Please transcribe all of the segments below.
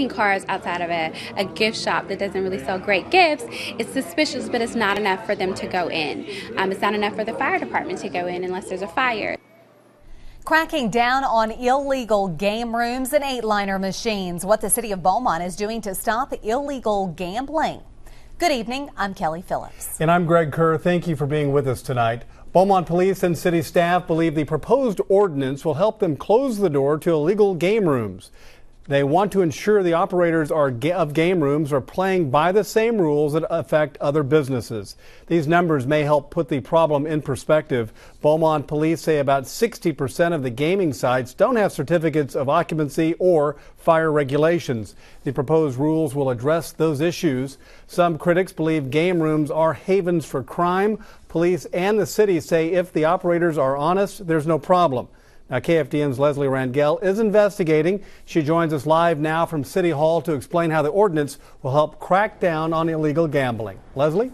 Cars outside of a gift shop that doesn't really sell great gifts, it's suspicious, but it's not enough for them to go in. It's not enough for the fire department to go in unless there's a fire. Cracking down on illegal game rooms and 8-liner machines. What the city of Beaumont is doing to stop illegal gambling. Good evening, I'm Kelly Phillips. And I'm Greg Kerr. Thank you for being with us tonight. Beaumont Police and city staff believe the proposed ordinance will help them close the door to illegal game rooms. They want to ensure the operators of game rooms are playing by the same rules that affect other businesses. These numbers may help put the problem in perspective. Beaumont Police say about 60% of the gaming sites don't have certificates of occupancy or fire regulations. The proposed rules will address those issues. Some critics believe game rooms are havens for crime. Police and the city say if the operators are honest, there's no problem. Now, KFDM's Leslie Rangel is investigating. She joins us live now from City Hall to explain how the ordinance will help crack down on illegal gambling. Leslie?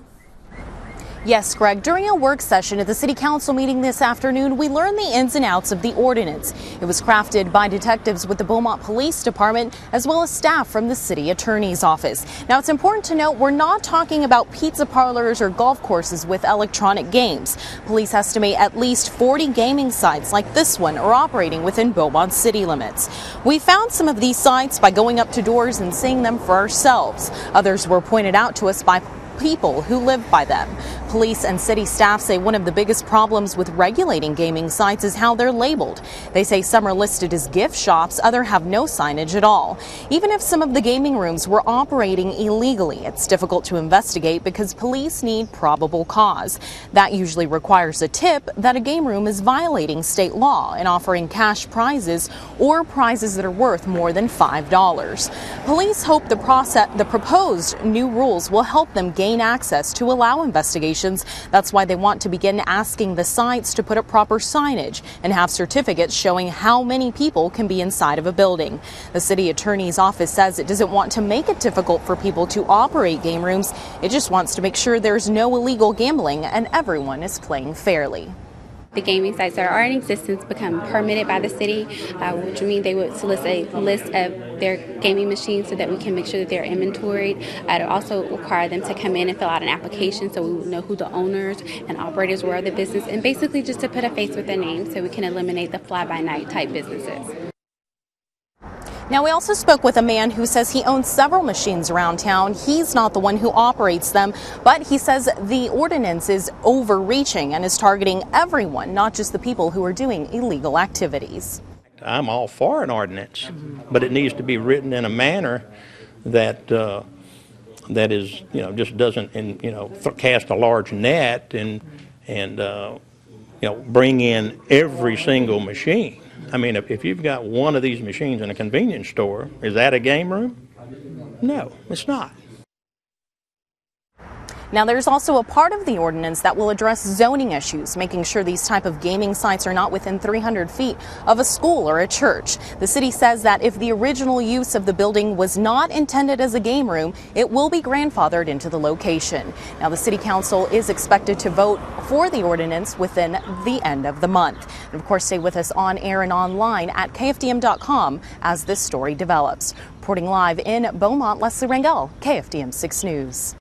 Yes, Greg. During a work session at the City Council meeting this afternoon, we learned the ins and outs of the ordinance. It was crafted by detectives with the Beaumont Police Department as well as staff from the City Attorney's Office. Now, it's important to note we're not talking about pizza parlors or golf courses with electronic games. Police estimate at least 40 gaming sites like this one are operating within Beaumont city limits. We found some of these sites by going up to doors and seeing them for ourselves. Others were pointed out to us by people who live by them. Police and city staff say one of the biggest problems with regulating gaming sites is how they're labeled. They say some are listed as gift shops, others have no signage at all. Even if some of the gaming rooms were operating illegally, it's difficult to investigate because police need probable cause. That usually requires a tip that a game room is violating state law and offering cash prizes or prizes that are worth more than $5. Police hope the proposed new rules will help them gain access to allow investigations. That's why they want to begin asking the sites to put up proper signage and have certificates showing how many people can be inside of a building. The city attorney's office says it doesn't want to make it difficult for people to operate game rooms. It just wants to make sure there's no illegal gambling and everyone is playing fairly. The gaming sites that are in existence become permitted by the city, which means they would solicit a list of their gaming machines so that we can make sure that they're inventoried. It also require them to come in and fill out an application so we would know who the owners and operators were of the business, and basically just to put a face with their name so we can eliminate the fly-by-night type businesses. Now, we also spoke with a man who says he owns several machines around town. He's not the one who operates them, but he says the ordinance is overreaching and is targeting everyone, not just the people who are doing illegal activities. I'm all for an ordinance, but it needs to be written in a manner that that is, just doesn't, cast a large net and bring in every single machine. I mean, if you've got one of these machines in a convenience store, is that a game room? No, it's not. Now, there's also a part of the ordinance that will address zoning issues, making sure these type of gaming sites are not within 300 feet of a school or a church. The city says that if the original use of the building was not intended as a game room, it will be grandfathered into the location. Now, the city council is expected to vote for the ordinance within the end of the month. And of course, stay with us on air and online at KFDM.com as this story develops. Reporting live in Beaumont, Leslie Rangel, KFDM 6 News.